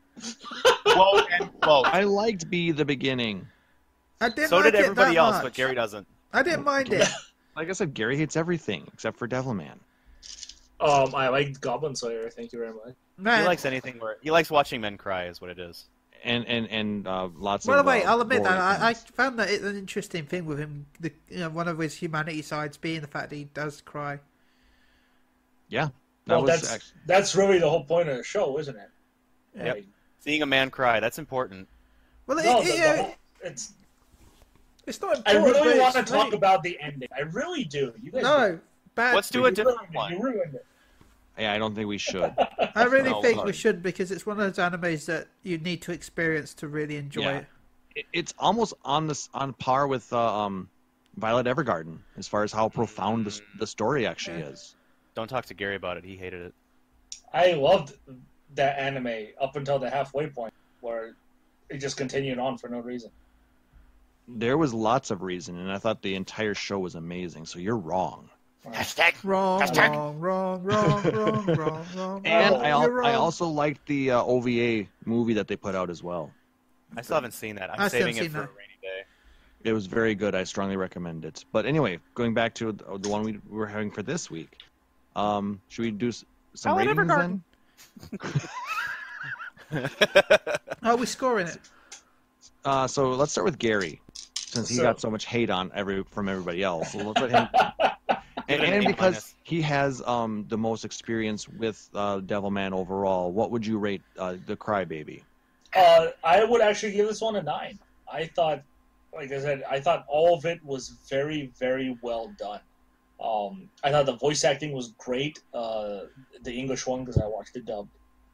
Quote and quote. I liked Be the Beginning. I didn't So like did it everybody that else, much. but Gary doesn't. I didn't mind it. Like I said, Gary hates everything except for Devilman. I liked Goblin Slayer. Thank you very much. Man, He likes anything where he likes watching men cry, is what it is. And lots By of. the way, I'll admit gory that I things. found that it's an interesting thing with him. One of his humanity sides being the fact that he does cry. Yeah, that was that's really the whole point of the show, isn't it? Yep. Like, Seeing a man cry, that's important. Well, no, it's it's. not I important. really but want to it's talk great. about the ending. I really do. You guys No, bad. Let's do a you different ruined it. one. You ruined it. Yeah, I don't think we should. I really No, think sorry. we should because it's one of those animes that you need to experience to really enjoy Yeah. it. It's almost on par with Violet Evergarden as far as how profound the story actually is. Don't talk to Gary about it. He hated it. I loved that anime up until the halfway point where it just continued on for no reason. There was lots of reason, and I thought the entire show was amazing. So you're wrong. Wrong, Hashtag. wrong. And Oh, I you're wrong. also liked the OVA movie that they put out as well. I still haven't seen that. I I'm still saving haven't it for seen a rainy day. It was very good. I strongly recommend it. But anyway, going back to the one we were having for this week, should we do some Violet ratings Evergarden. then? Are we scoring it? So let's start with Gary, since he So- got so much hate from everybody else. So let's let him. Give it an And A because minus. he has the most experience with Devilman overall, what would you rate the Crybaby? I would actually give this one a 9. I thought, like I said, I thought all of it was very, very well done. I thought the voice acting was great. The English one, because I watched it dubbed.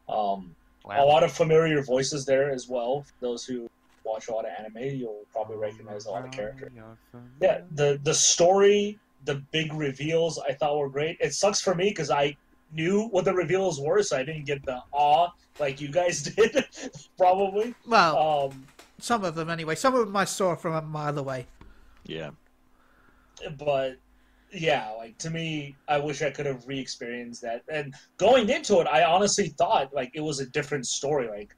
A lot of familiar voices there as well. For those who watch a lot of anime, you'll probably recognize a lot of characters. Yeah, the story, the big reveals, I thought were great. It sucks for me because I knew what the reveals were, so I didn't get the awe like you guys did, probably. Well, some of them anyway. Some of them I saw from a mile away. Yeah. But yeah, like to me, I wish I could have re-experienced that. And going into it, I honestly thought like it was a different story, like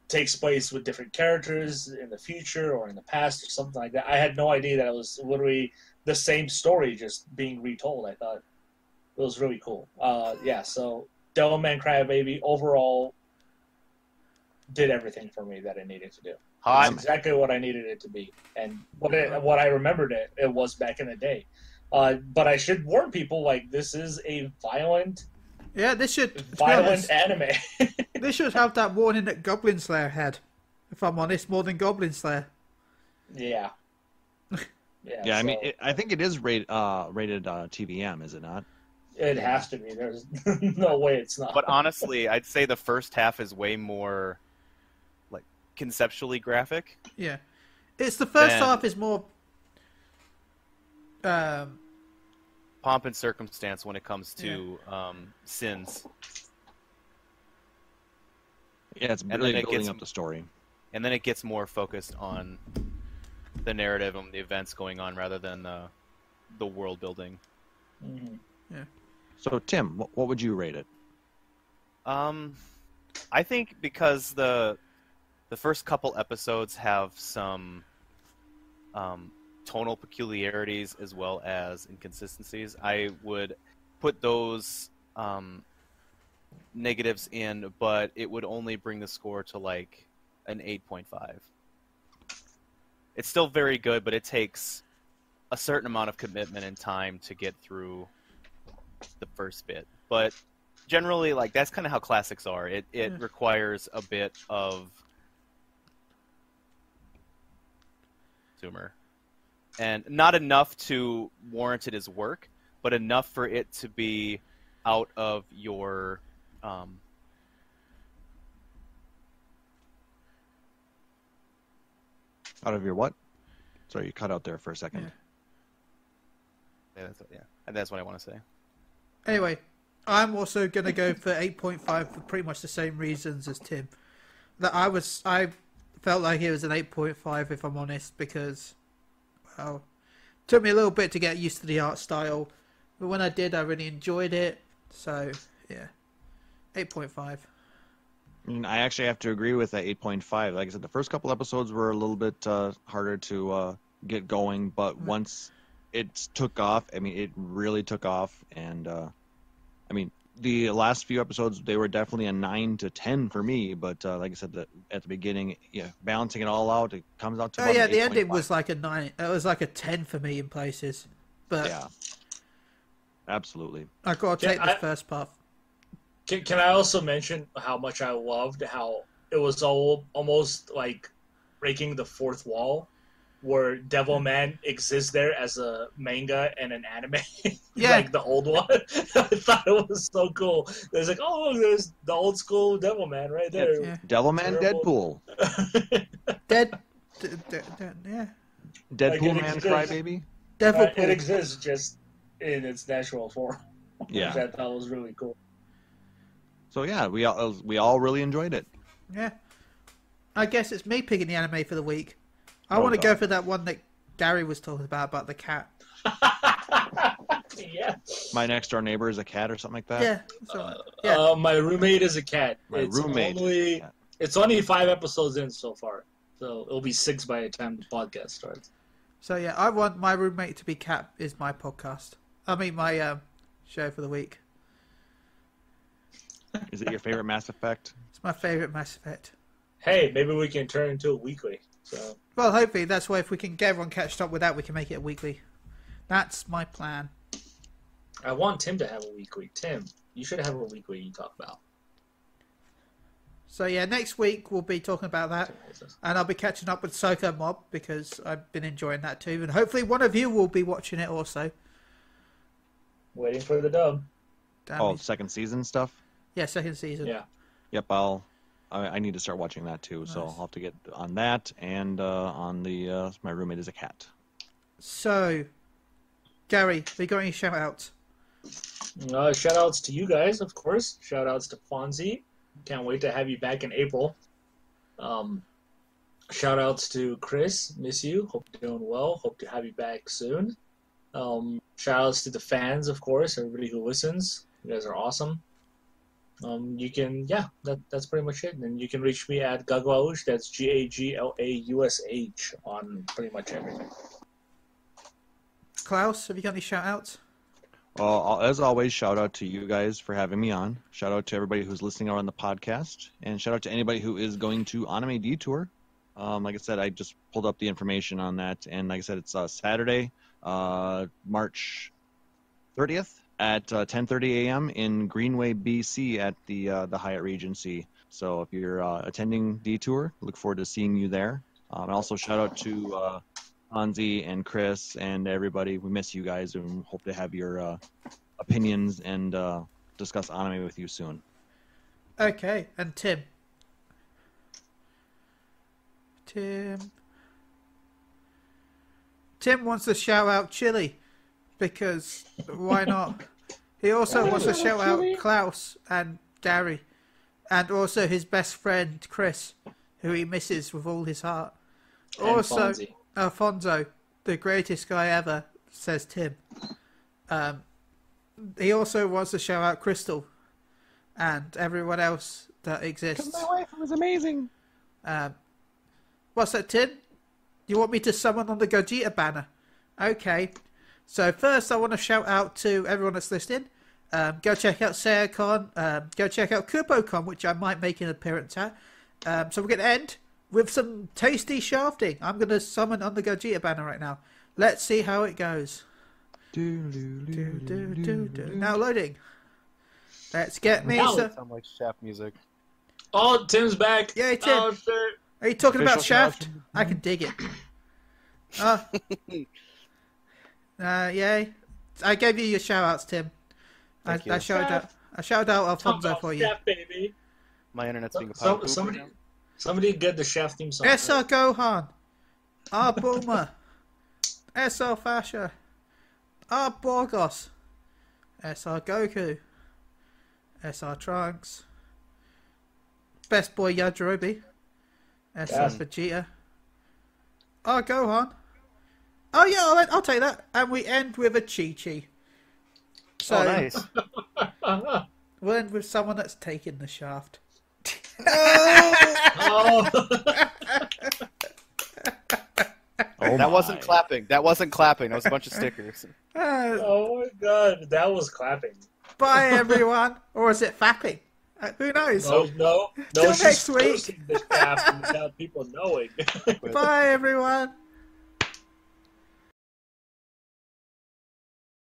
takes place with different characters in the future or in the past or something like that. I had no idea that it was literally the same story just being retold. I thought it was really cool. Yeah, so Devilman Crybaby overall did everything for me that it needed to do. It's Hot. exactly what I needed it to be, and what I remembered it was back in the day. But I should warn people, like, this is a violent Yeah, this should. To be honest, anime. this should have that warning that Goblin Slayer had. If I'm honest, more than Goblin Slayer. Yeah. Yeah, I mean, so I think it is rated TVM, is it not? it has to be. There's no way it's not. But honestly, I'd say the first half is way more like conceptually graphic. Yeah. It's the first Then- half is more. Pomp and circumstance when it comes to sins, Yeah, it's then really it building gets- up the story. and then it gets more focused on the narrative and the events going on rather than the world building. Mhm. So, Tim, what would you rate it? I think because the first couple episodes have some tonal peculiarities as well as inconsistencies, I would put those negatives in, but it would only bring the score to like an 8.5. It's still very good, but it takes a certain amount of commitment and time to get through the first bit. But generally, like, that's kind of how classics are. It requires a bit of humor, and not enough to warrant it as work, but enough for it to be out of your Out of your what? Sorry, you cut out there for a second. that's what I want to say. Anyway, I'm also gonna go for 8.5 for pretty much the same reasons as Tim. That I felt like it was an 8.5 if I'm honest, because well, it took me a little bit to get used to the art style, but when I did, I really enjoyed it. So yeah, 8.5. I mean, I actually have to agree with that 8.5. Like I said, the first couple episodes were a little bit harder to get going, but once it took off, I mean, it really took off. And I mean, the last few episodes, they were definitely a 9 to 10 for me. But like I said, at the beginning, yeah, balancing it all out, it comes out to Oh about yeah, an the ending 8.5. was like a 9. It was like a 10 for me in places, but Yeah, absolutely. I gotta take the first part. Can I also mention how much I loved how it was almost like breaking the fourth wall, where DevilMan exists there as a manga and an anime, Yeah. like the old one. I thought it was so cool. There's like, oh, there's the old school DevilMan right there. Yeah. Devilman, Terrible. Deadpool. Yeah. Deadpool it Man, exists. Crybaby. Devil It Pool. exists just in its natural form, Yeah. which I thought was really cool. So yeah, we all really enjoyed it. Yeah. I guess it's me picking the anime for the week. I Oh, want to go God. for that one that Gary was talking about the cat. Yeah. My next door neighbor is a cat or something like that. Yeah. So, yeah. My roommate is a cat. My roommate is a cat. It's only 5 episodes in so far, so it'll be 6 by the time the podcast starts. So yeah, I want my roommate to be cat is my podcast. I mean my show for the week. Is it your favorite Mass Effect? It's my favorite Mass Effect. Hey, maybe we can turn it into a weekly. So Well, hopefully that's why if we can get everyone catched up with that, we can make it a weekly. That's my plan. I want Tim to have a weekly. Tim, you should have a weekly you talk about. So yeah, next week we'll be talking about that, and I'll be catching up with Psycho Mob because I've been enjoying that too, and hopefully one of you will be watching it also. Waiting for the dub. Damn Oh, it. second season stuff. Yeah, second season. Yeah. Yep, I need to start watching that too, so Nice. I'll have to get on that and on the My Roommate is a Cat. So, Gary, we got any shout outs? Shout outs to you guys, of course. Shout outs to Fonzie. Can't wait to have you back in April. Shout outs to Chris. Miss you. Hope you're doing well. Hope to have you back soon. Shout outs to the fans, of course. Everybody who listens. You guys are awesome. You can, that's pretty much it. And you can reach me at Gaglaush. That's GAGLAUSH on pretty much everything. Klaus, have you got any shout outs? Well, as always, shout out to you guys for having me on. Shout out to everybody who's listening on the podcast, and shout out to anybody who is going to Anime Detour. Like I said, I just pulled up the information on that, and like I said, it's Saturday, March 30th at 10:30 a.m. in Greenway, BC, at the Hyatt Regency. So if you're attending Detour, look forward to seeing you there. And also shout out to Hanzi and Chris and everybody. We miss you guys and hope to have your opinions and discuss anime with you soon. Okay, and Tim. Tim. Tim wants to shout out Chili, because why not? He also wants to shout out Klaus and Gary, and also his best friend Chris, who he misses with all his heart. And Also, Fonzie. Alfonso, the greatest guy ever, says Tim. He also wants to shout out Crystal and everyone else that exists. My wife was amazing. What's that, Tim? You want me to summon on the Gogeta banner? Okay. So first I want to shout out to everyone that's listening. Go check out SeaCon. Go check out KupoCon, which I might make an appearance at. So we're going to end with some tasty shafting. I'm going to summon on the Gogeta banner right now. Let's see how it goes. Now loading. Let's get me Now some... Sound like Shaft music. Oh, Tim's back. Yay, Tim. Oh, shit. Are you talking about Official Shaft? Shaft. I can dig it. Yay. I gave you your shout-outs, Tim. I Thank you. shouted out Alfonso Talk for about you. Shaft, baby. My internet's being a pile of poop Somebody, right now. somebody get the Shaft theme song. SR Gohan. R Bulma. SR Fasha. R Borgos. SR Goku. SR Trunks. Best Boy Yajirobe. SR Yes. Vegeta. R Gohan. Oh yeah, I'll take that. And we end with a Chi-Chi. So Oh, nice. we'll end with someone that's taken the shaft. Oh. That wasn't clapping. That wasn't clapping. That was a bunch of stickers. Oh my god, that was clapping. Bye everyone. Or is it fapping? Who knows? No. Till She's next week. posting the Shaft without people knowing. Bye everyone.